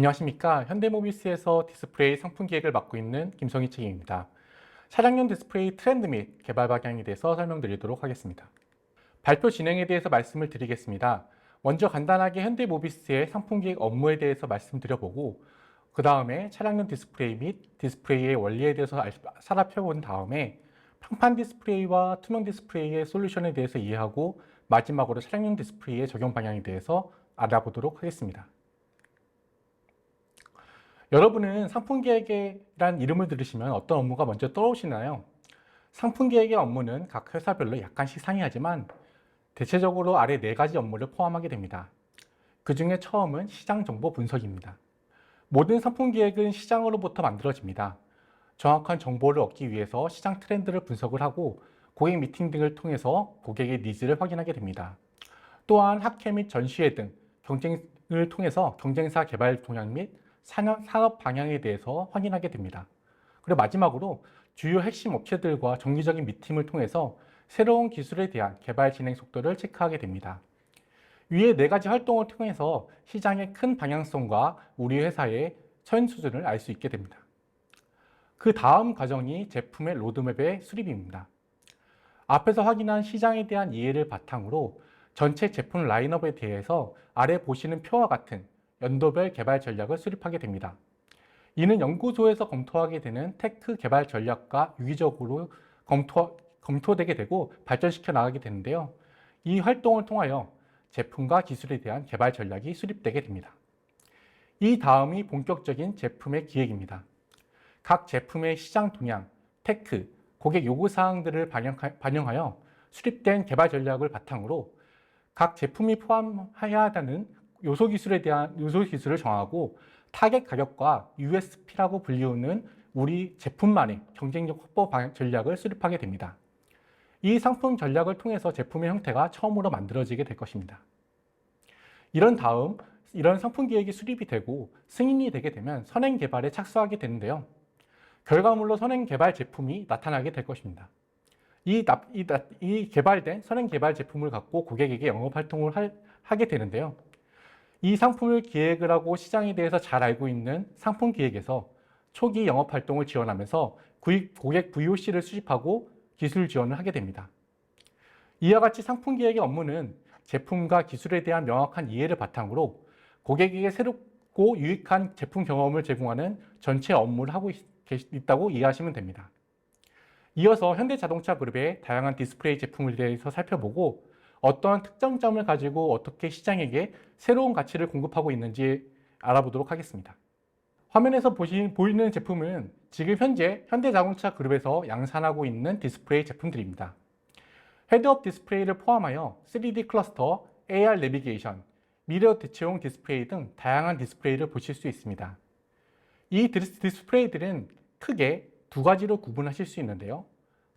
안녕하십니까. 현대모비스에서 디스플레이 상품 기획을 맡고 있는 김성희 책임입니다. 차량용 디스플레이 트렌드 및 개발 방향에 대해서 설명드리도록 하겠습니다. 발표 진행에 대해서 말씀을 드리겠습니다. 먼저 간단하게 현대모비스의 상품 기획 업무에 대해서 말씀드려보고 그 다음에 차량용 디스플레이 및 디스플레이의 원리에 대해서 살펴본 다음에 평판 디스플레이와 투명 디스플레이의 솔루션에 대해서 이해하고 마지막으로 차량용 디스플레이의 적용 방향에 대해서 알아보도록 하겠습니다. 여러분은 상품기획이란 이름을 들으시면 어떤 업무가 먼저 떠오르시나요? 상품기획의 업무는 각 회사별로 약간씩 상이하지만 대체적으로 아래 4가지 업무를 포함하게 됩니다. 그 중에 처음은 시장정보 분석입니다. 모든 상품기획은 시장으로부터 만들어집니다. 정확한 정보를 얻기 위해서 시장 트렌드를 분석을 하고 고객 미팅 등을 통해서 고객의 니즈를 확인하게 됩니다. 또한 학회 및 전시회 등 경쟁을 통해서 경쟁사 개발 동향 및 산업 방향에 대해서 확인하게 됩니다. 그리고 마지막으로 주요 핵심 업체들과 정기적인 미팅을 통해서 새로운 기술에 대한 개발 진행 속도를 체크하게 됩니다. 위의 4가지 활동을 통해서 시장의 큰 방향성과 우리 회사의 현 수준을 알 수 있게 됩니다. 그 다음 과정이 제품의 로드맵의 수립입니다. 앞에서 확인한 시장에 대한 이해를 바탕으로 전체 제품 라인업에 대해서 아래 보시는 표와 같은 연도별 개발 전략을 수립하게 됩니다. 이는 연구소에서 검토하게 되는 테크 개발 전략과 유기적으로 검토되게 되고 발전시켜 나가게 되는데요. 이 활동을 통하여 제품과 기술에 대한 개발 전략이 수립되게 됩니다. 이 다음이 본격적인 제품의 기획입니다. 각 제품의 시장 동향, 테크, 고객 요구사항들을 반영하여 수립된 개발 전략을 바탕으로 각 제품이 포함해야 하는 요소 기술을 정하고 타겟 가격과 USP라고 불리우는 우리 제품만의 경쟁력 확보 전략을 수립하게 됩니다. 이 상품 전략을 통해서 제품의 형태가 처음으로 만들어지게 될 것입니다. 이런 상품 기획이 수립이 되고 승인이 되게 되면 선행 개발에 착수하게 되는데요. 결과물로 선행 개발 제품이 나타나게 될 것입니다. 이 개발된 선행 개발 제품을 갖고 고객에게 영업 활동을 하게 되는데요. 이 상품을 기획을 하고 시장에 대해서 잘 알고 있는 상품 기획에서 초기 영업 활동을 지원하면서 고객 VOC를 수집하고 기술 지원을 하게 됩니다. 이와 같이 상품 기획의 업무는 제품과 기술에 대한 명확한 이해를 바탕으로 고객에게 새롭고 유익한 제품 경험을 제공하는 전체 업무를 하고 있다고 이해하시면 됩니다. 이어서 현대자동차 그룹의 다양한 디스플레이 제품에 대해서 살펴보고 어떠한 특장점을 가지고 어떻게 시장에게 새로운 가치를 공급하고 있는지 알아보도록 하겠습니다. 화면에서 보이는 제품은 지금 현재 현대자동차 그룹에서 양산하고 있는 디스플레이 제품들입니다. 헤드업 디스플레이를 포함하여 3D 클러스터, AR 내비게이션, 미러 대체용 디스플레이 등 다양한 디스플레이를 보실 수 있습니다. 이 디스플레이들은 크게 2가지로 구분하실 수 있는데요.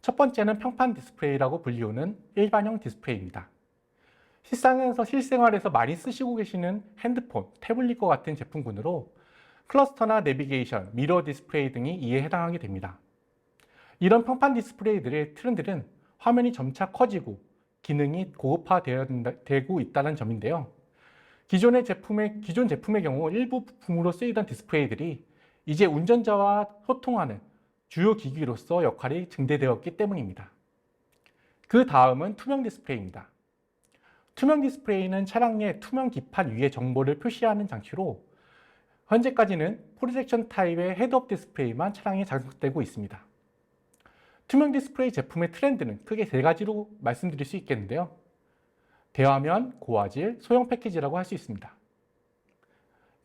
첫 번째는 평판 디스플레이라고 불리우는 일반형 디스플레이입니다. 실생활에서 많이 쓰시고 계시는 핸드폰, 태블릿과 같은 제품군으로 클러스터나 내비게이션, 미러 디스플레이 등이 이에 해당하게 됩니다. 이런 평판 디스플레이들의 트렌드는 화면이 점차 커지고 기능이 고급화되고 있다는 점인데요. 기존 제품의 경우 일부 부품으로 쓰이던 디스플레이들이 이제 운전자와 소통하는 주요 기기로서 역할이 증대되었기 때문입니다. 그 다음은 투명 디스플레이입니다. 투명 디스플레이는 차량 내 투명 기판 위에 정보를 표시하는 장치로 현재까지는 프로젝션 타입의 헤드업 디스플레이만 차량에 장착되고 있습니다. 투명 디스플레이 제품의 트렌드는 크게 3가지로 말씀드릴 수 있겠는데요. 대화면, 고화질, 소형 패키지라고 할 수 있습니다.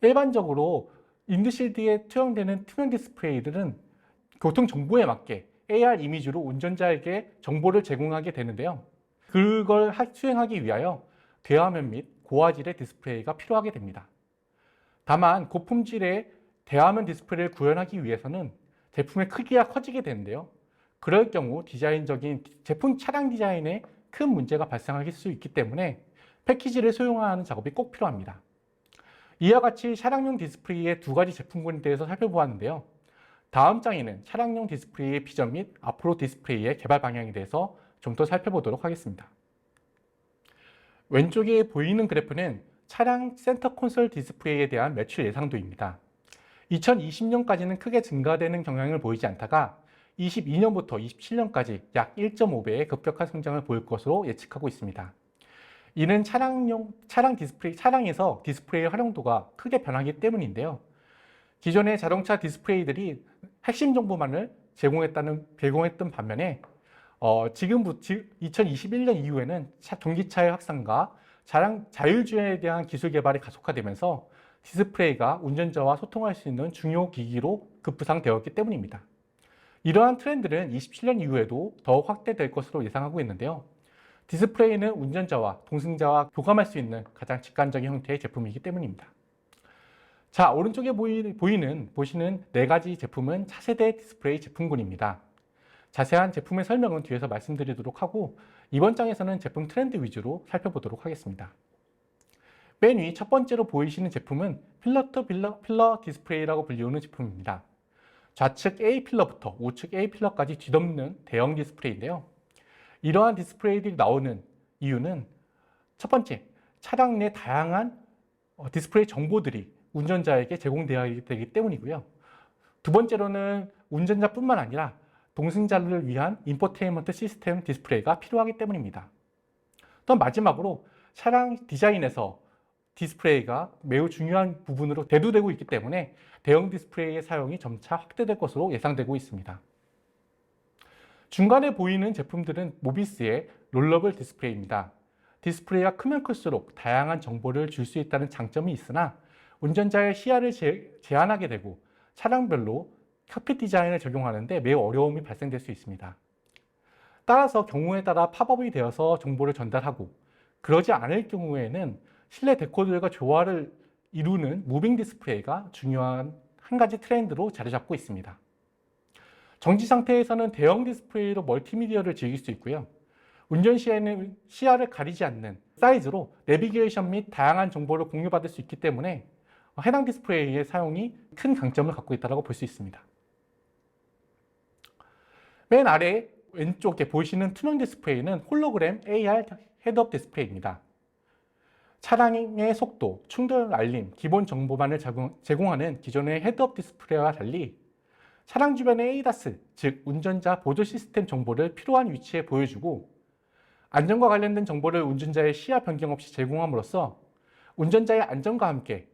일반적으로 인드실드에 투영되는 투명 디스플레이들은 교통 정보에 맞게 AR 이미지로 운전자에게 정보를 제공하게 되는데요. 그걸 수행하기 위하여 대화면 및 고화질의 디스플레이가 필요하게 됩니다. 다만 고품질의 대화면 디스플레이를 구현하기 위해서는 제품의 크기가 커지게 되는데요. 그럴 경우 제품 차량 디자인에 큰 문제가 발생할 수 있기 때문에 패키지를 소형화하는 작업이 꼭 필요합니다. 이와 같이 차량용 디스플레이의 2가지 제품군에 대해서 살펴보았는데요. 다음 장에는 차량용 디스플레이의 비전 및 앞으로 디스플레이의 개발 방향에 대해서 좀 더 살펴보도록 하겠습니다. 왼쪽에 보이는 그래프는 차량 센터 콘솔 디스플레이에 대한 매출 예상도입니다. 2020년까지는 크게 증가되는 경향을 보이지 않다가 22년부터 27년까지 약 1.5배의 급격한 성장을 보일 것으로 예측하고 있습니다. 이는 차량에서 디스플레이 활용도가 크게 변하기 때문인데요. 기존의 자동차 디스플레이들이 핵심 정보만을 제공했던 반면에 지금부터 2021년 이후에는 전기차의 확산과 자율주행에 대한 기술 개발이 가속화되면서 디스플레이가 운전자와 소통할 수 있는 중요 기기로 급부상되었기 때문입니다. 이러한 트렌드는 27년 이후에도 더욱 확대될 것으로 예상하고 있는데요. 디스플레이는 운전자와 동승자와 교감할 수 있는 가장 직관적인 형태의 제품이기 때문입니다. 자, 오른쪽에 보시는 네 가지 제품은 차세대 디스플레이 제품군입니다. 자세한 제품의 설명은 뒤에서 말씀드리도록 하고 이번 장에서는 제품 트렌드 위주로 살펴보도록 하겠습니다. 맨 위 첫 번째로 보이시는 제품은 필러 디스플레이라고 불리우는 제품입니다. 좌측 A 필러부터 우측 A 필러까지 뒤덮는 대형 디스플레이인데요. 이러한 디스플레이들이 나오는 이유는 첫 번째, 차량 내 다양한 디스플레이 정보들이 운전자에게 제공되어야 되기 때문이고요. 두 번째로는 운전자뿐만 아니라 동승자를 위한 인포테인먼트 시스템 디스플레이가 필요하기 때문입니다. 또 마지막으로 차량 디자인에서 디스플레이가 매우 중요한 부분으로 대두되고 있기 때문에 대형 디스플레이의 사용이 점차 확대될 것으로 예상되고 있습니다. 중간에 보이는 제품들은 모비스의 롤러블 디스플레이입니다. 디스플레이가 크면 클수록 다양한 정보를 줄 수 있다는 장점이 있으나 운전자의 시야를 제한하게 되고 차량별로 칵핏 디자인을 적용하는데 매우 어려움이 발생될 수 있습니다. 따라서 경우에 따라 팝업이 되어서 정보를 전달하고 그러지 않을 경우에는 실내 데코들과 조화를 이루는 무빙 디스플레이가 중요한 한 가지 트렌드로 자리 잡고 있습니다. 정지 상태에서는 대형 디스플레이로 멀티미디어를 즐길 수 있고요. 운전 시에는 시야를 가리지 않는 사이즈로 내비게이션 및 다양한 정보를 공유받을 수 있기 때문에 해당 디스플레이의 사용이 큰 강점을 갖고 있다고 볼 수 있습니다. 맨 아래 왼쪽에 보이시는 투명 디스플레이는 홀로그램 AR 헤드업 디스플레이입니다. 차량의 속도, 충돌 알림, 기본 정보만을 제공하는 기존의 헤드업 디스플레이와 달리 차량 주변의 ADAS, 즉 운전자 보조 시스템 정보를 필요한 위치에 보여주고 안전과 관련된 정보를 운전자의 시야 변경 없이 제공함으로써 운전자의 안전과 함께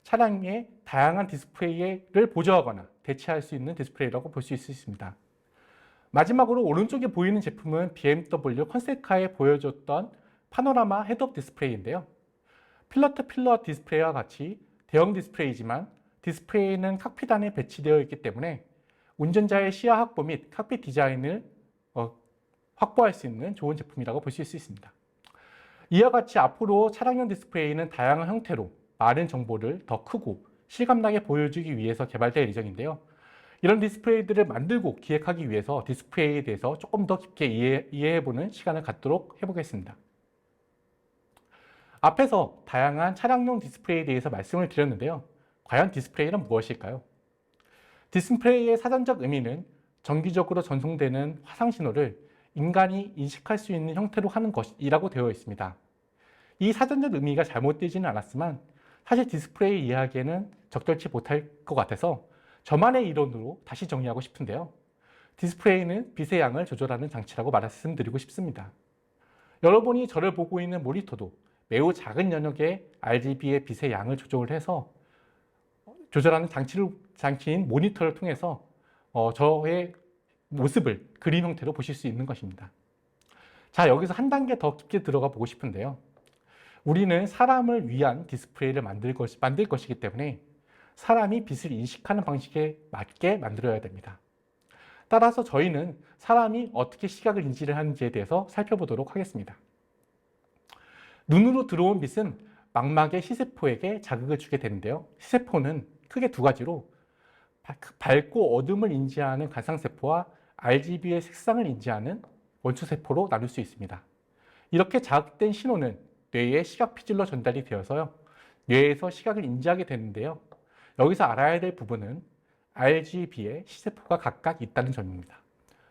차량의 다양한 디스플레이를 보조하거나 대체할 수 있는 디스플레이라고 볼 수 있습니다. 마지막으로 오른쪽에 보이는 제품은 BMW 컨셉카에 보여줬던 파노라마 헤드업 디스플레이인데요. 필러 디스플레이와 같이 대형 디스플레이지만 디스플레이는 칵핏 안에 배치되어 있기 때문에 운전자의 시야 확보 및 칵핏 디자인을 확보할 수 있는 좋은 제품이라고 보실 수 있습니다. 이와 같이 앞으로 차량용 디스플레이는 다양한 형태로 많은 정보를 더 크고 실감나게 보여주기 위해서 개발될 예정인데요. 이런 디스플레이들을 만들고 기획하기 위해서 디스플레이에 대해서 조금 더 깊게 이해해보는 시간을 갖도록 해보겠습니다. 앞에서 다양한 차량용 디스플레이에 대해서 말씀을 드렸는데요. 과연 디스플레이는 무엇일까요? 디스플레이의 사전적 의미는 정기적으로 전송되는 화상 신호를 인간이 인식할 수 있는 형태로 하는 것이라고 되어 있습니다. 이 사전적 의미가 잘못되지는 않았지만 사실 디스플레이 이야기에는 적절치 못할 것 같아서 저만의 이론으로 다시 정리하고 싶은데요. 디스플레이는 빛의 양을 조절하는 장치라고 말씀드리고 싶습니다. 여러분이 저를 보고 있는 모니터도 매우 작은 영역의 RGB의 빛의 양을 조절해서 조절하는 장치인 모니터를 통해서 저의 모습을 그림 형태로 보실 수 있는 것입니다. 자, 여기서 한 단계 더 깊게 들어가 보고 싶은데요. 우리는 사람을 위한 디스플레이를 만들 것이기 때문에 사람이 빛을 인식하는 방식에 맞게 만들어야 됩니다. 따라서 저희는 사람이 어떻게 시각을 인지를 하는지에 대해서 살펴보도록 하겠습니다. 눈으로 들어온 빛은 망막의 시세포에게 자극을 주게 되는데요. 시세포는 크게 두 가지로 밝고 어둠을 인지하는 가상세포와 RGB의 색상을 인지하는 원초세포로 나눌 수 있습니다. 이렇게 자극된 신호는 뇌의 시각 피질로 전달이 되어서요. 뇌에서 시각을 인지하게 되는데요. 여기서 알아야 될 부분은 RGB의 시세포가 각각 있다는 점입니다.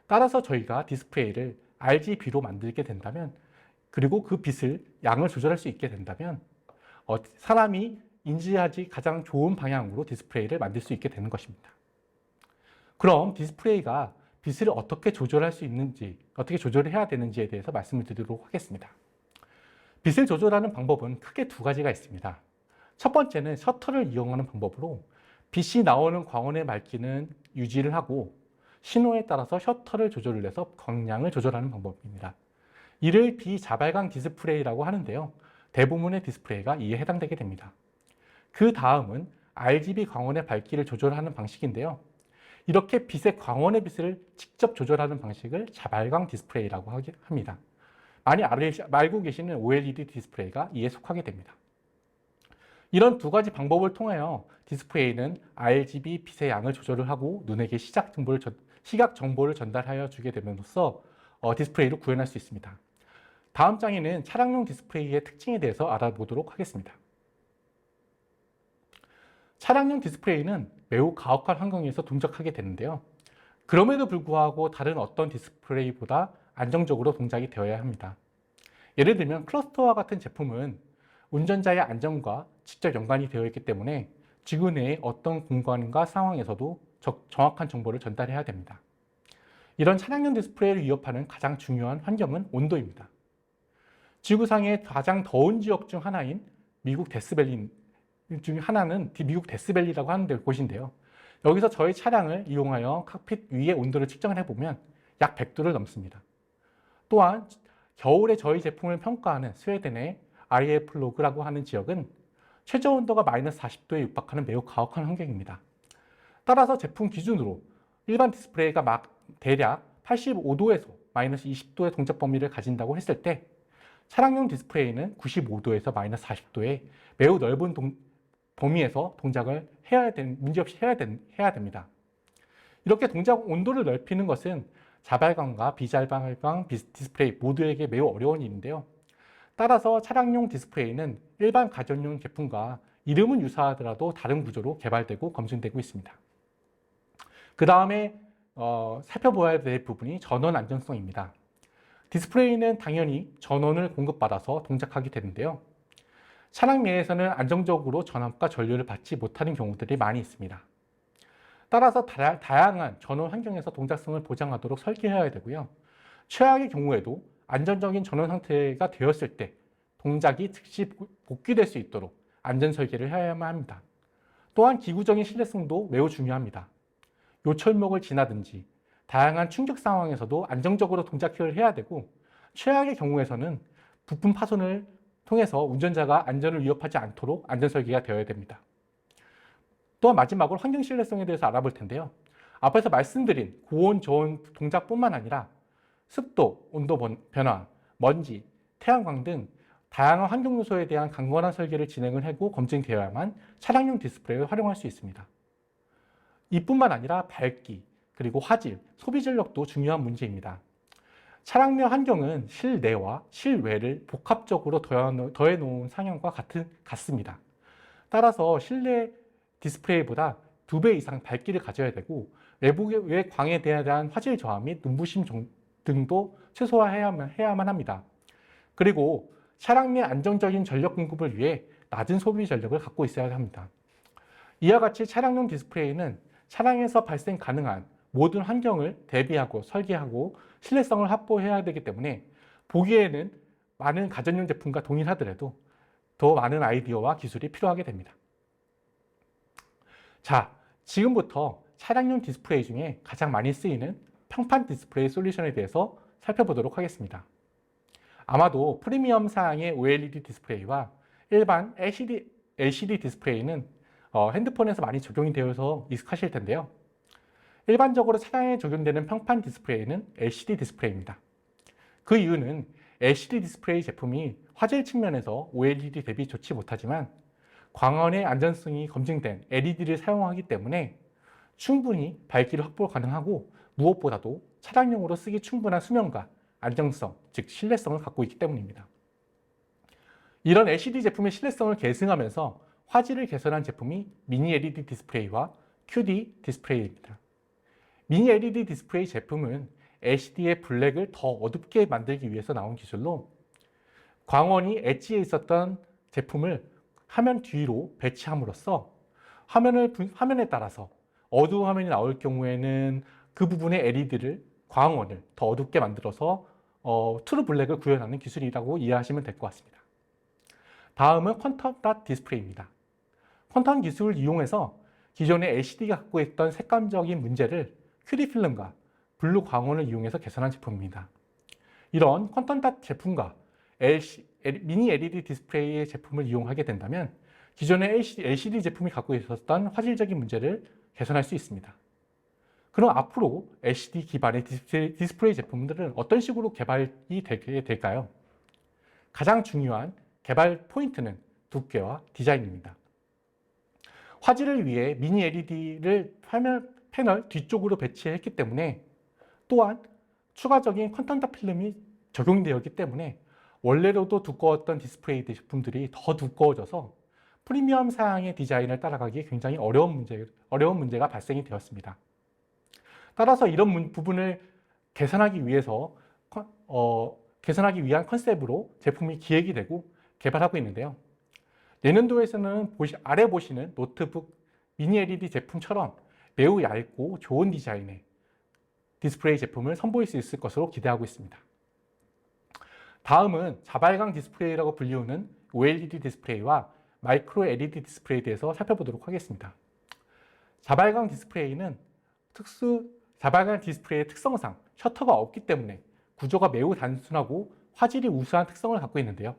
따라서 저희가 디스플레이를 RGB로 만들게 된다면 그리고 그 빛을 양을 조절할 수 있게 된다면 사람이 인지하기 가장 좋은 방향으로 디스플레이를 만들 수 있게 되는 것입니다. 그럼 디스플레이가 빛을 어떻게 조절할 수 있는지, 어떻게 조절을 해야 되는지에 대해서 말씀을 드리도록 하겠습니다. 빛을 조절하는 방법은 크게 두 가지가 있습니다. 첫 번째는 셔터를 이용하는 방법으로 빛이 나오는 광원의 맑기는 유지를 하고 신호에 따라서 셔터를 조절을 해서 광량을 조절하는 방법입니다. 이를 비자발광 디스플레이라고 하는데요. 대부분의 디스플레이가 이에 해당되게 됩니다. 그 다음은 RGB 광원의 밝기를 조절하는 방식인데요. 이렇게 광원의 빛을 직접 조절하는 방식을 자발광 디스플레이라고 합니다. 많이 알고 계시는 OLED 디스플레이가 이에 속하게 됩니다. 이런 두 가지 방법을 통하여 디스플레이는 RGB 빛의 양을 조절을 하고 눈에게 시각 정보를 전달하여 주게 됨으로써 디스플레이를 구현할 수 있습니다. 다음 장에는 차량용 디스플레이의 특징에 대해서 알아보도록 하겠습니다. 차량용 디스플레이는 매우 가혹한 환경에서 동작하게 되는데요. 그럼에도 불구하고 다른 어떤 디스플레이보다 안정적으로 동작이 되어야 합니다. 예를 들면 클러스터와 같은 제품은 운전자의 안전과 직접 연관이 되어 있기 때문에 지구 내의 어떤 공간과 상황에서도 정확한 정보를 전달해야 됩니다. 이런 차량용 디스플레이를 위협하는 가장 중요한 환경은 온도입니다. 지구상의 가장 더운 지역 중 하나인 미국 데스밸리라고 하는 곳인데요. 여기서 저희 차량을 이용하여 칵핏 위의 온도를 측정을 해보면 약 100도를 넘습니다. 또한 겨울에 저희 제품을 평가하는 스웨덴의 아리에플로그라고 하는 지역은 최저 온도가 마이너스 40도에 육박하는 매우 가혹한 환경입니다. 따라서 제품 기준으로 일반 디스플레이가 대략 85도에서 마이너스 20도의 동작 범위를 가진다고 했을 때 차량용 디스플레이는 95도에서 마이너스 40도의 매우 넓은 범위에서 동작을 문제없이 해야 됩니다. 이렇게 동작 온도를 넓히는 것은 자발광과 비자발광 디스플레이 모두에게 매우 어려운 일인데요. 따라서 차량용 디스플레이는 일반 가전용 제품과 이름은 유사하더라도 다른 구조로 개발되고 검증되고 있습니다. 그 다음에 살펴보아야 될 부분이 전원 안전성입니다. 디스플레이는 당연히 전원을 공급받아서 동작하게 되는데요. 차량 내에서는 안정적으로 전압과 전류를 받지 못하는 경우들이 많이 있습니다. 따라서 다양한 전원 환경에서 동작성을 보장하도록 설계해야 되고요. 최악의 경우에도 안전적인 전원 상태가 되었을 때 동작이 즉시 복귀될 수 있도록 안전 설계를 해야만 합니다. 또한 기구적인 신뢰성도 매우 중요합니다. 요철목을 지나든지 다양한 충격 상황에서도 안정적으로 동작을 해야 되고 최악의 경우에서는 부품 파손을 통해서 운전자가 안전을 위협하지 않도록 안전 설계가 되어야 됩니다. 또한 마지막으로 환경 신뢰성에 대해서 알아볼 텐데요. 앞에서 말씀드린 고온, 저온 동작뿐만 아니라 습도, 온도 변화, 먼지, 태양광 등 다양한 환경 요소에 대한 강건한 설계를 진행을 하고 검증되어야만 차량용 디스플레이를 활용할 수 있습니다. 이뿐만 아니라 밝기, 그리고 화질, 소비 전력도 중요한 문제입니다. 차량 내 환경은 실내와 실외를 복합적으로 더해 놓은 상형과 같습니다. 따라서 실내 디스플레이보다 2배 이상 밝기를 가져야 되고 외부의 광에 대한 화질 저하 및 눈부심 등도 최소화해야만 합니다. 그리고 차량 내 안정적인 전력 공급을 위해 낮은 소비 전력을 갖고 있어야 합니다. 이와 같이 차량용 디스플레이는 차량에서 발생 가능한 모든 환경을 대비하고 설계하고 신뢰성을 확보해야 되기 때문에 보기에는 많은 가전용 제품과 동일하더라도 더 많은 아이디어와 기술이 필요하게 됩니다. 자, 지금부터 차량용 디스플레이 중에 가장 많이 쓰이는 평판 디스플레이 솔루션에 대해서 살펴보도록 하겠습니다. 아마도 프리미엄 사양의 OLED 디스플레이와 일반 LCD 디스플레이는 핸드폰에서 많이 적용이 되어서 익숙하실 텐데요. 일반적으로 차량에 적용되는 평판 디스플레이는 LCD 디스플레이입니다. 그 이유는 LCD 디스플레이 제품이 화질 측면에서 OLED 대비 좋지 못하지만 광원의 안전성이 검증된 LED를 사용하기 때문에 충분히 밝기를 확보 가능하고 무엇보다도 차량용으로 쓰기 충분한 수명과 안정성, 즉 신뢰성을 갖고 있기 때문입니다. 이런 LCD 제품의 신뢰성을 계승하면서 화질을 개선한 제품이 미니 LED 디스플레이와 QD 디스플레이입니다. 미니 LED 디스플레이 제품은 LCD의 블랙을 더 어둡게 만들기 위해서 나온 기술로 광원이 엣지에 있었던 제품을 화면 뒤로 배치함으로써 화면에 따라서 어두운 화면이 나올 경우에는 그 부분의 LED를 광원을 더 어둡게 만들어서 트루 블랙을 구현하는 기술이라고 이해하시면 될 것 같습니다. 다음은 퀀텀 닷 디스플레이입니다. 퀀텀 기술을 이용해서 기존의 LCD가 갖고 있던 색감적인 문제를 QD 필름과 블루 광원을 이용해서 개선한 제품입니다. 이런 퀀텀 닷 제품과 미니 LED 디스플레이의 제품을 이용하게 된다면 기존의 LCD 제품이 갖고 있었던 화질적인 문제를 개선할 수 있습니다. 그럼 앞으로 LCD 기반의 디스플레이 제품들은 어떤 식으로 개발이 되게 될까요? 가장 중요한 개발 포인트는 두께와 디자인입니다. 화질을 위해 미니 LED를 패널 뒤쪽으로 배치했기 때문에 또한 추가적인 퀀텀 필름이 적용되었기 때문에 원래로도 두꺼웠던 디스플레이 제품들이 더 두꺼워져서 프리미엄 사양의 디자인을 따라가기 굉장히 어려운 문제가 발생이 되었습니다. 따라서 이런 부분을 개선하기 위한 컨셉으로 제품이 기획이 되고 개발하고 있는데요. 내년도에서는 아래 보시는 노트북 미니 LED 제품처럼 매우 얇고 좋은 디자인의 디스플레이 제품을 선보일 수 있을 것으로 기대하고 있습니다. 다음은 자발광 디스플레이라고 불리우는 OLED 디스플레이와 마이크로 LED 디스플레이에 대해서 살펴보도록 하겠습니다. 자발광 디스플레이의 특성상 셔터가 없기 때문에 구조가 매우 단순하고 화질이 우수한 특성을 갖고 있는데요.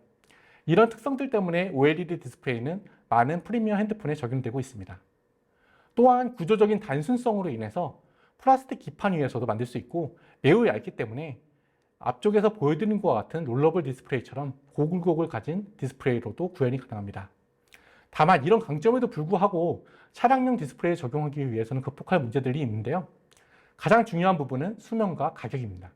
이런 특성들 때문에 OLED 디스플레이는 많은 프리미엄 핸드폰에 적용되고 있습니다. 또한 구조적인 단순성으로 인해서 플라스틱 기판 위에서도 만들 수 있고 매우 얇기 때문에 앞쪽에서 보여드린 것과 같은 롤러블 디스플레이처럼 고글고글 가진 디스플레이로도 구현이 가능합니다. 다만 이런 강점에도 불구하고 차량용 디스플레이에 적용하기 위해서는 극복할 문제들이 있는데요. 가장 중요한 부분은 수명과 가격입니다.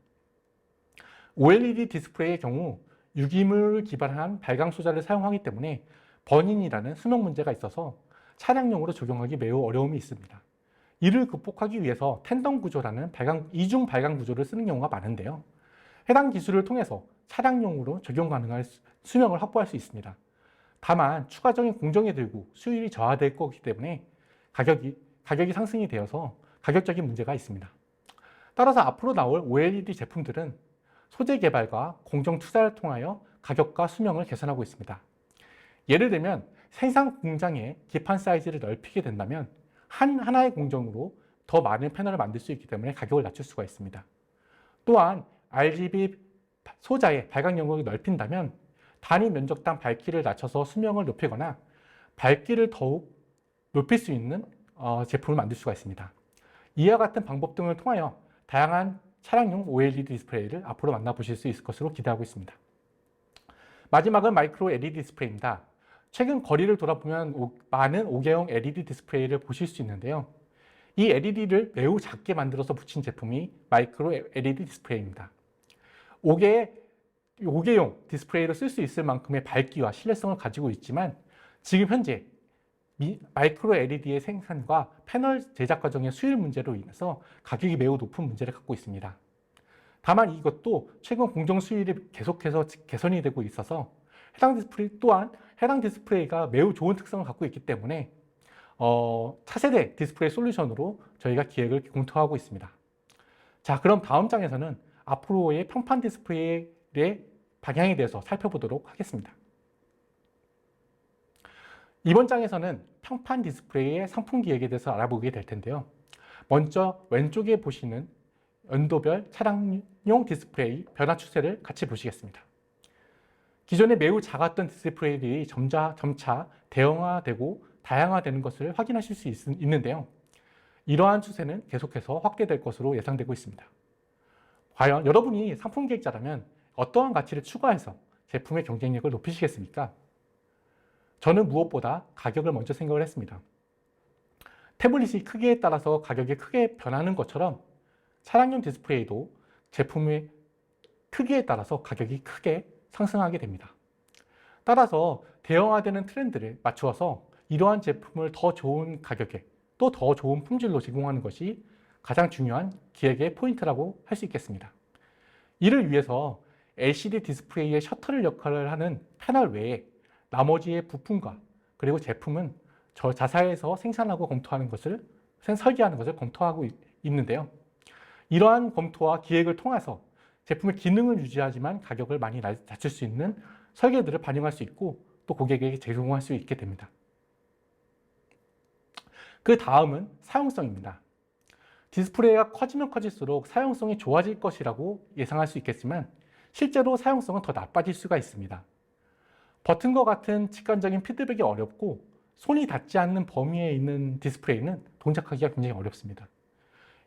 OLED 디스플레이의 경우 유기물을 기반한 발광 소자를 사용하기 때문에 버닝이라는 수명 문제가 있어서 차량용으로 적용하기 매우 어려움이 있습니다. 이를 극복하기 위해서 텐덤 구조라는 이중 발광 구조를 쓰는 경우가 많은데요. 해당 기술을 통해서 차량용으로 적용 가능한 수명을 확보할 수 있습니다. 다만 추가적인 공정이 들고 수율이 저하될 거기 때문에 가격이 상승이 되어서 가격적인 문제가 있습니다. 따라서 앞으로 나올 OLED 제품들은 소재 개발과 공정 투자를 통하여 가격과 수명을 개선하고 있습니다. 예를 들면 생산 공장의 기판 사이즈를 넓히게 된다면 하나의 공정으로 더 많은 패널을 만들 수 있기 때문에 가격을 낮출 수가 있습니다. 또한 RGB 소자의 발광 영역을 넓힌다면 단위 면적당 밝기를 낮춰서 수명을 높이거나 밝기를 더욱 높일 수 있는 제품을 만들 수가 있습니다. 이와 같은 방법 등을 통하여 다양한 차량용 OLED 디스플레이를 앞으로 만나보실 수 있을 것으로 기대하고 있습니다. 마지막은 마이크로 LED 디스플레이입니다. 최근 거리를 돌아보면 많은 5개형 LED 디스플레이를 보실 수 있는데요. 이 LED를 매우 작게 만들어서 붙인 제품이 마이크로 LED 디스플레이입니다. 5개용 디스플레이를 쓸 수 있을 만큼의 밝기와 신뢰성을 가지고 있지만 지금 현재 마이크로 LED의 생산과 패널 제작 과정의 수율 문제로 인해서 가격이 매우 높은 문제를 갖고 있습니다. 다만 이것도 최근 공정 수율이 계속해서 개선이 되고 있어서 해당 디스플레이가 매우 좋은 특성을 갖고 있기 때문에 차세대 디스플레이 솔루션으로 저희가 기획을 검토하고 있습니다. 자, 그럼 다음 장에서는 앞으로의 평판 디스플레이의 방향에 대해서 살펴보도록 하겠습니다. 이번 장에서는 평판 디스플레이의 상품 기획에 대해서 알아보게 될 텐데요. 먼저 왼쪽에 보시는 연도별 차량용 디스플레이 변화 추세를 같이 보시겠습니다. 기존에 매우 작았던 디스플레이들이 점차 대형화되고 다양화되는 것을 확인하실 수 있는데요. 이러한 추세는 계속해서 확대될 것으로 예상되고 있습니다. 과연 여러분이 상품 기획자라면 어떠한 가치를 추가해서 제품의 경쟁력을 높이시겠습니까? 저는 무엇보다 가격을 먼저 생각을 했습니다. 태블릿이 크기에 따라서 가격이 크게 변하는 것처럼 차량용 디스플레이도 제품의 크기에 따라서 가격이 크게 상승하게 됩니다. 따라서 대형화되는 트렌드를 맞추어서 이러한 제품을 더 좋은 가격에 또 더 좋은 품질로 제공하는 것이 가장 중요한 기획의 포인트라고 할 수 있겠습니다. 이를 위해서 LCD 디스플레이의 셔터를 역할을 하는 패널 외에 나머지의 부품과 그리고 제품은 자사에서 생산하고 설계하는 것을 검토하고 있는데요. 이러한 검토와 기획을 통해서 제품의 기능을 유지하지만 가격을 많이 낮출 수 있는 설계들을 반영할 수 있고 또 고객에게 제공할 수 있게 됩니다. 그 다음은 사용성입니다. 디스플레이가 커지면 커질수록 사용성이 좋아질 것이라고 예상할 수 있겠지만 실제로 사용성은 더 나빠질 수가 있습니다. 버튼과 같은 직관적인 피드백이 어렵고 손이 닿지 않는 범위에 있는 디스플레이는 동작하기가 굉장히 어렵습니다.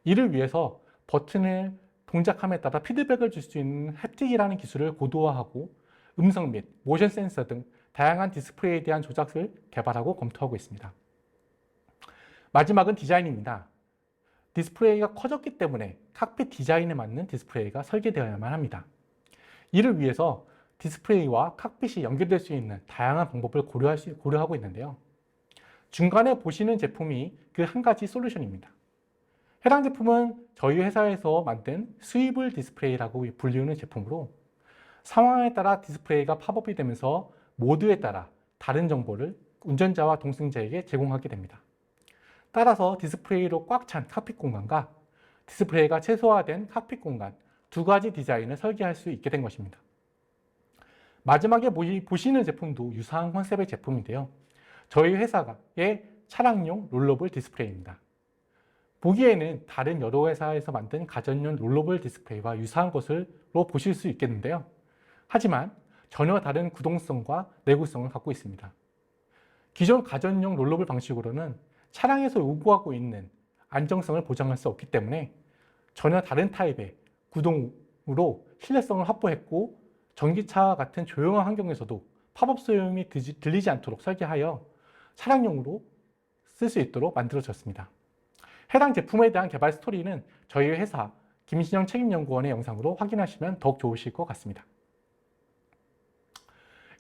이를 위해서 버튼을 동작함에 따라 피드백을 줄 수 있는 햅틱이라는 기술을 고도화하고 음성 및 모션 센서 등 다양한 디스플레이에 대한 조작을 개발하고 검토하고 있습니다. 마지막은 디자인입니다. 디스플레이가 커졌기 때문에 칵핏 디자인에 맞는 디스플레이가 설계되어야만 합니다. 이를 위해서 디스플레이와 칵핏이 연결될 수 있는 다양한 방법을 고려하고 있는데요. 중간에 보시는 제품이 그 한 가지 솔루션입니다. 해당 제품은 저희 회사에서 만든 스위블 디스플레이라고 불리우는 제품으로 상황에 따라 디스플레이가 팝업이 되면서 모드에 따라 다른 정보를 운전자와 동승자에게 제공하게 됩니다. 따라서 디스플레이로 꽉 찬 칵핏 공간과 디스플레이가 최소화된 칵핏 공간 두 가지 디자인을 설계할 수 있게 된 것입니다. 마지막에 보시는 제품도 유사한 컨셉의 제품인데요. 저희 회사의 차량용 롤러블 디스플레이입니다. 보기에는 다른 여러 회사에서 만든 가전용 롤러블 디스플레이와 유사한 것으로 보실 수 있겠는데요. 하지만 전혀 다른 구동성과 내구성을 갖고 있습니다. 기존 가전용 롤러블 방식으로는 차량에서 요구하고 있는 안정성을 보장할 수 없기 때문에 전혀 다른 타입의 구동으로 신뢰성을 확보했고 전기차와 같은 조용한 환경에서도 팝업 소음이 들리지 않도록 설계하여 차량용으로 쓸 수 있도록 만들어졌습니다. 해당 제품에 대한 개발 스토리는 저희 회사 김신영 책임연구원의 영상으로 확인하시면 더욱 좋으실 것 같습니다.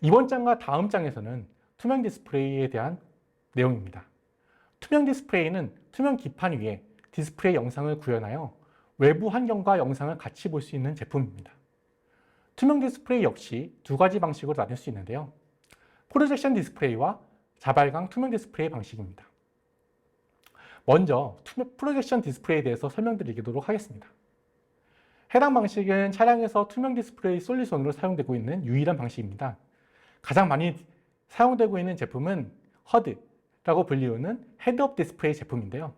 이번 장과 다음 장에서는 투명 디스플레이에 대한 내용입니다. 투명 디스플레이는 투명 기판 위에 디스플레이 영상을 구현하여 외부 환경과 영상을 같이 볼 수 있는 제품입니다. 투명 디스플레이 역시 두 가지 방식으로 나눌 수 있는데요. 프로젝션 디스플레이와 자발광 투명 디스플레이 방식입니다. 먼저 프로젝션 디스플레이에 대해서 설명드리도록 하겠습니다. 해당 방식은 차량에서 투명 디스플레이 솔루션으로 사용되고 있는 유일한 방식입니다. 가장 많이 사용되고 있는 제품은 HUD라고 불리우는 헤드업 디스플레이 제품인데요.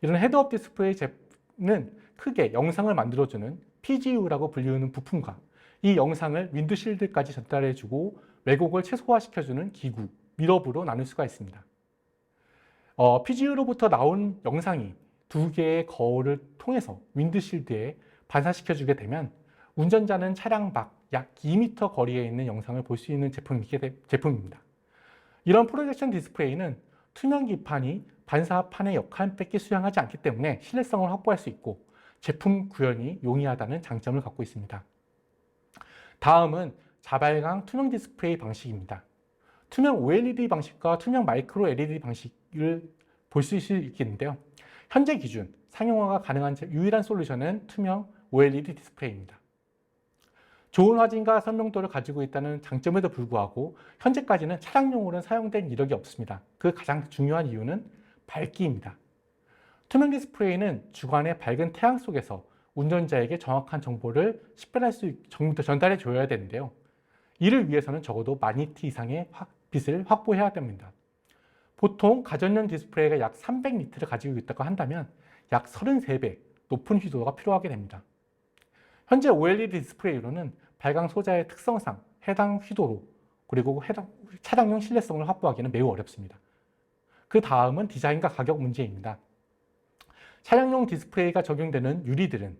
이런 헤드업 디스플레이는 크게 영상을 만들어주는 PGU라고 불리우는 부품과 이 영상을 윈드실드까지 전달해주고 왜곡을 최소화시켜주는 기구, 미러브로 나눌 수가 있습니다. PGU로부터 나온 영상이 두 개의 거울을 통해서 윈드실드에 반사시켜주게 되면 운전자는 차량 밖 약 2m 거리에 있는 영상을 볼 수 있는 제품입니다. 이런 프로젝션 디스플레이는 투명 기판이 반사판의 역할밖에 수행하지 않기 때문에 신뢰성을 확보할 수 있고 제품 구현이 용이하다는 장점을 갖고 있습니다. 다음은 자발광 투명 디스플레이 방식입니다. 투명 OLED 방식과 투명 마이크로 LED 방식을 볼 수 있겠는데요. 현재 기준 상용화가 가능한 유일한 솔루션은 투명 OLED 디스플레이입니다. 좋은 화질과 선명도를 가지고 있다는 장점에도 불구하고 현재까지는 차량용으로는 사용된 이력이 없습니다. 그 가장 중요한 이유는 밝기입니다. 투명 디스플레이는 주간의 밝은 태양 속에서 운전자에게 정확한 정보를 식별할 수 전달해 줘야 되는데요. 이를 위해서는 적어도 10,000니트 이상의 빛을 확보해야 됩니다. 보통 가전용 디스플레이가 약 300니트를 가지고 있다고 한다면 약 33배 높은 휘도가 필요하게 됩니다. 현재 OLED 디스플레이로는 발광 소자의 특성상 해당 휘도로 그리고 해당 차량용 신뢰성을 확보하기는 매우 어렵습니다. 그 다음은 디자인과 가격 문제입니다. 차량용 디스플레이가 적용되는 유리들은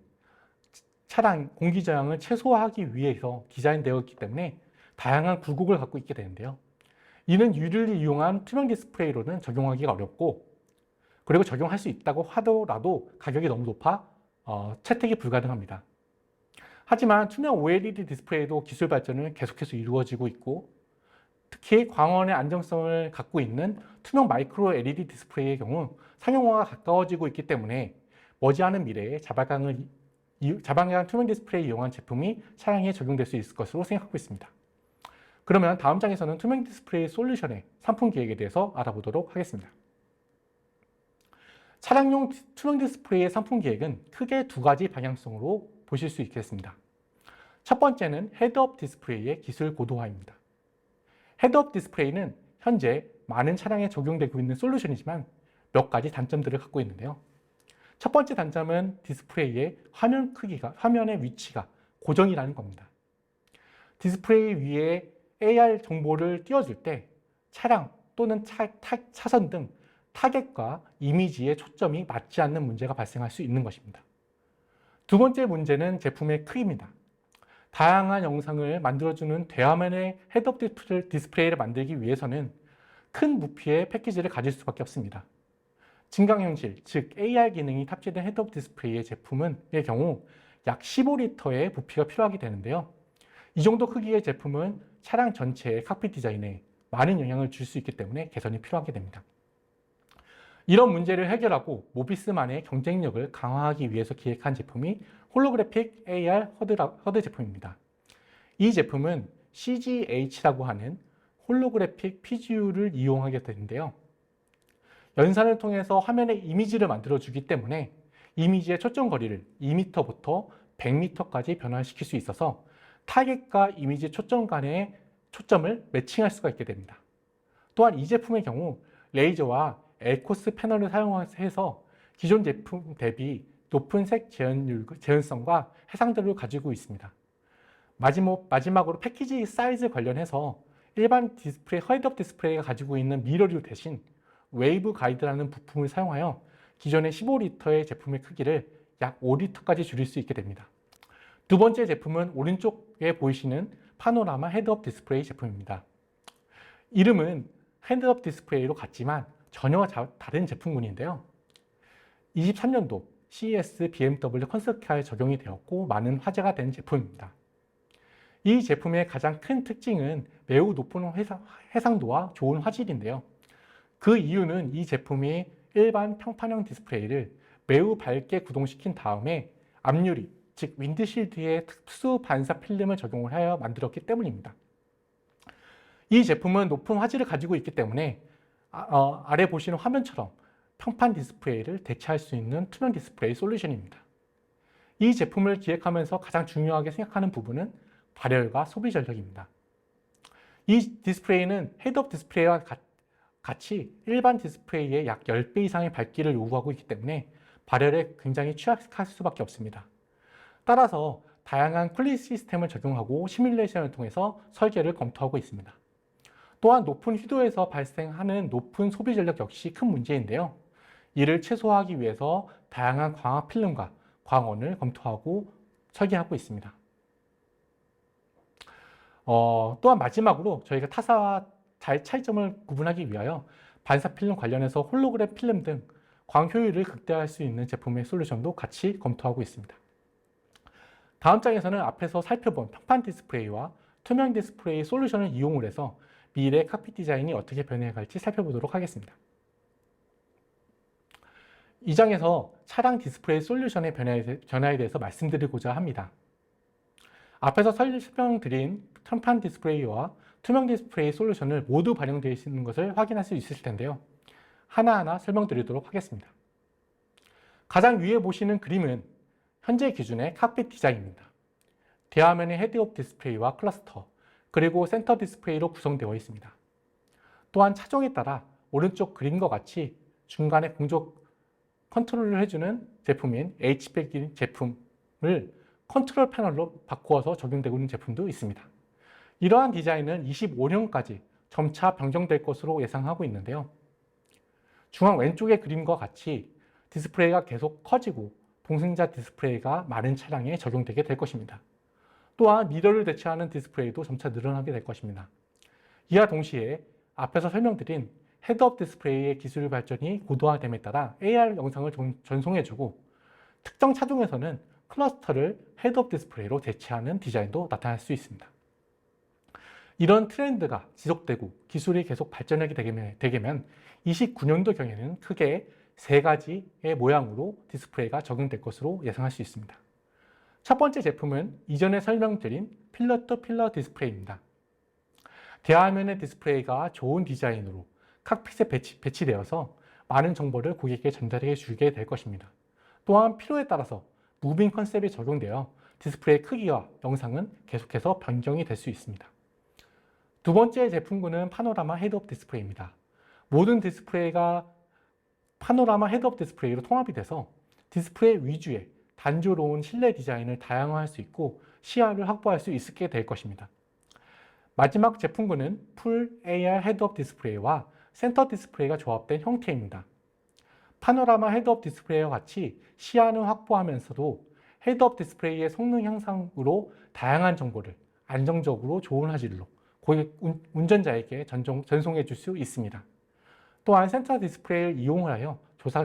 차량 공기 저항을 최소화하기 위해서 디자인되어 있기 때문에 다양한 굴곡을 갖고 있게 되는데요. 이는 유리를 이용한 투명 디스플레이로는 적용하기가 어렵고 그리고 적용할 수 있다고 하더라도 가격이 너무 높아 채택이 불가능합니다. 하지만 투명 OLED 디스플레이도 기술 발전을 계속해서 이루어지고 있고 특히 광원의 안정성을 갖고 있는 투명 마이크로 LED 디스플레이의 경우 상용화가 가까워지고 있기 때문에 머지않은 미래에 자발광 투명 디스플레이 이용한 제품이 차량에 적용될 수 있을 것으로 생각하고 있습니다. 그러면 다음 장에서는 투명 디스플레이 솔루션의 상품 기획에 대해서 알아보도록 하겠습니다. 차량용 투명 디스플레이의 상품 기획은 크게 두 가지 방향성으로 보실 수 있겠습니다. 첫 번째는 헤드업 디스플레이의 기술 고도화입니다. 헤드업 디스플레이는 현재 많은 차량에 적용되고 있는 솔루션이지만 몇 가지 단점들을 갖고 있는데요. 첫 번째 단점은 디스플레이의 화면 크기가, 화면의 위치가 고정이라는 겁니다. 디스플레이 위에 AR 정보를 띄워줄 때 차량 또는 차선 등 타겟과 이미지의 초점이 맞지 않는 문제가 발생할 수 있는 것입니다. 두 번째 문제는 제품의 크기입니다. 다양한 영상을 만들어주는 대화면의 헤드업 디스플레이를 만들기 위해서는 큰 부피의 패키지를 가질 수밖에 없습니다. 증강현실, 즉 AR 기능이 탑재된 헤드업 디스플레이의 제품의 경우 약 15리터의 부피가 필요하게 되는데요. 이 정도 크기의 제품은 차량 전체의 칵핏 디자인에 많은 영향을 줄 수 있기 때문에 개선이 필요하게 됩니다. 이런 문제를 해결하고 모비스만의 경쟁력을 강화하기 위해서 기획한 제품이 홀로그래픽 AR 허드 제품입니다. 이 제품은 CGH라고 하는 홀로그래픽 PGU를 이용하게 되는데요. 연산을 통해서 화면에 이미지를 만들어주기 때문에 이미지의 초점 거리를 2m부터 100m까지 변화시킬 수 있어서 타겟과 이미지 초점 간의 초점을 매칭할 수가 있게 됩니다. 또한 이 제품의 경우 레이저와 엘코스 패널을 사용해서 기존 제품 대비 높은 색 재현성과 해상도를 가지고 있습니다. 마지막으로 패키지 사이즈 관련해서 일반 디스플레이, 헤드업 디스플레이가 가지고 있는 미러류 대신 웨이브 가이드라는 부품을 사용하여 기존의 15리터의 제품의 크기를 약 5리터까지 줄일 수 있게 됩니다. 두 번째 제품은 오른쪽에 보이시는 파노라마 헤드업 디스플레이 제품입니다. 이름은 헤드업 디스플레이로 같지만 전혀 다른 제품군인데요. 23년도 CES BMW 컨셉카에 적용이 되었고 많은 화제가 된 제품입니다. 이 제품의 가장 큰 특징은 매우 높은 해상도와 좋은 화질인데요. 그 이유는 이 제품이 일반 평판형 디스플레이를 매우 밝게 구동시킨 다음에 앞유리, 즉 윈드실드에 특수 반사 필름을 적용을 하여 만들었기 때문입니다. 이 제품은 높은 화질을 가지고 있기 때문에 아래 보시는 화면처럼 평판 디스플레이를 대체할 수 있는 투명 디스플레이 솔루션입니다. 이 제품을 기획하면서 가장 중요하게 생각하는 부분은 발열과 소비 전력입니다. 이 디스플레이는 헤드업 디스플레이와 같이 일반 디스플레이의 약 10배 이상의 밝기를 요구하고 있기 때문에 발열에 굉장히 취약할 수밖에 없습니다. 따라서 다양한 쿨링 시스템을 적용하고 시뮬레이션을 통해서 설계를 검토하고 있습니다. 또한 높은 휘도에서 발생하는 높은 소비 전력 역시 큰 문제인데요. 이를 최소화하기 위해서 다양한 광학 필름과 광원을 검토하고 설계하고 있습니다. 또한 마지막으로 저희가 타사와 차이점을 구분하기 위하여 반사 필름 관련해서 홀로그램 필름 등 광 효율을 극대화할 수 있는 제품의 솔루션도 같이 검토하고 있습니다. 다음 장에서는 앞에서 살펴본 평판 디스플레이와 투명 디스플레이 솔루션을 이용을 해서 미래 칵핏 디자인이 어떻게 변해갈지 살펴보도록 하겠습니다. 이 장에서 차량 디스플레이 솔루션의 변화에 대해서 말씀드리고자 합니다. 앞에서 설명드린 평판 디스플레이와 투명 디스플레이 솔루션을 모두 반영되어 있는 것을 확인할 수 있을 텐데요. 하나하나 설명드리도록 하겠습니다. 가장 위에 보시는 그림은 현재 기준의 칵핏 디자인입니다. 대화면의 헤드업 디스플레이와 클러스터, 그리고 센터 디스플레이로 구성되어 있습니다. 또한 차종에 따라 오른쪽 그림과 같이 중간에 공조 컨트롤을 해주는 제품인 H백 제품을 컨트롤 패널로 바꾸어서 적용되고 있는 제품도 있습니다. 이러한 디자인은 25년까지 점차 변경될 것으로 예상하고 있는데요. 중앙 왼쪽의 그림과 같이 디스플레이가 계속 커지고 동승자 디스플레이가 많은 차량에 적용되게 될 것입니다. 또한 미러를 대체하는 디스플레이도 점차 늘어나게 될 것입니다. 이와 동시에 앞에서 설명드린 헤드업 디스플레이의 기술 발전이 고도화됨에 따라 AR 영상을 전송해주고 특정 차종에서는 클러스터를 헤드업 디스플레이로 대체하는 디자인도 나타날 수 있습니다. 이런 트렌드가 지속되고 기술이 계속 발전하게 되면 29년도경에는 크게 세 가지의 모양으로 디스플레이가 적용될 것으로 예상할 수 있습니다. 첫 번째 제품은 이전에 설명드린 필러 투 필러 디스플레이입니다. 대화면의 디스플레이가 좋은 디자인으로 칵핏에 배치되어서 많은 정보를 고객에게 전달해 주게 될 것입니다. 또한 필요에 따라서 무빙 컨셉이 적용되어 디스플레이 크기와 영상은 계속해서 변경이 될 수 있습니다. 두 번째 제품군은 파노라마 헤드업 디스플레이입니다. 모든 디스플레이가 파노라마 헤드업 디스플레이로 통합이 돼서 디스플레이 위주의 단조로운 실내 디자인을 다양화할 수 있고 시야를 확보할 수 있게 될 것입니다. 마지막 제품군은 풀 AR 헤드업 디스플레이와 센터 디스플레이가 조합된 형태입니다. 파노라마 헤드업 디스플레이와 같이 시야는 확보하면서도 헤드업 디스플레이의 성능 향상으로 다양한 정보를 안정적으로 좋은 화질로 고객 운전자에게 전송해 줄 수 있습니다. 또한 센터 디스플레이를 이용하여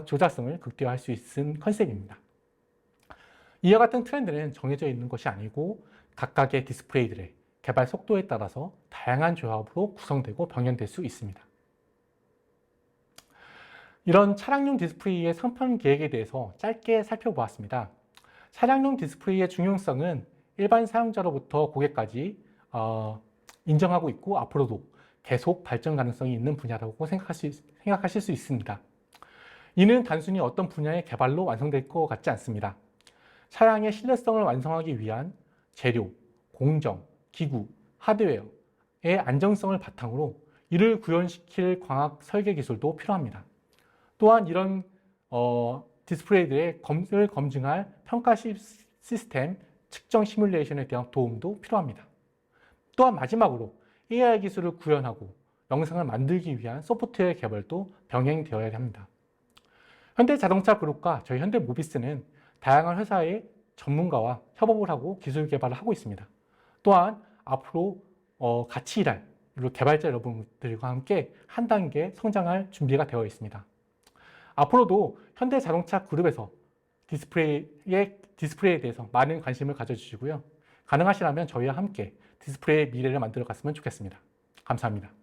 조작성을 극대화할 수 있는 컨셉입니다. 이와 같은 트렌드는 정해져 있는 것이 아니고 각각의 디스플레이들의 개발 속도에 따라서 다양한 조합으로 구성되고 병행될 수 있습니다. 이런 차량용 디스플레이의 상품 계획에 대해서 짧게 살펴보았습니다. 차량용 디스플레이의 중요성은 일반 사용자로부터 고객까지 인정하고 있고 앞으로도 계속 발전 가능성이 있는 분야라고 생각하실 수 있습니다. 이는 단순히 어떤 분야의 개발로 완성될 것 같지 않습니다. 차량의 신뢰성을 완성하기 위한 재료, 공정, 기구, 하드웨어의 안정성을 바탕으로 이를 구현시킬 광학 설계 기술도 필요합니다. 또한 이런 디스플레이들의 검을 검증할 평가 시스템, 측정 시뮬레이션에 대한 도움도 필요합니다. 또한 마지막으로 AI 기술을 구현하고 영상을 만들기 위한 소프트웨어 개발도 병행되어야 합니다. 현대자동차 그룹과 저희 현대모비스는 다양한 회사의 전문가와 협업을 하고 기술 개발을 하고 있습니다. 또한 앞으로 같이 일할 개발자 여러분들과 함께 한 단계 성장할 준비가 되어 있습니다. 앞으로도 현대자동차 그룹에서 디스플레이에 대해서 많은 관심을 가져주시고요. 가능하시다면 저희와 함께 디스플레이의 미래를 만들어 갔으면 좋겠습니다. 감사합니다.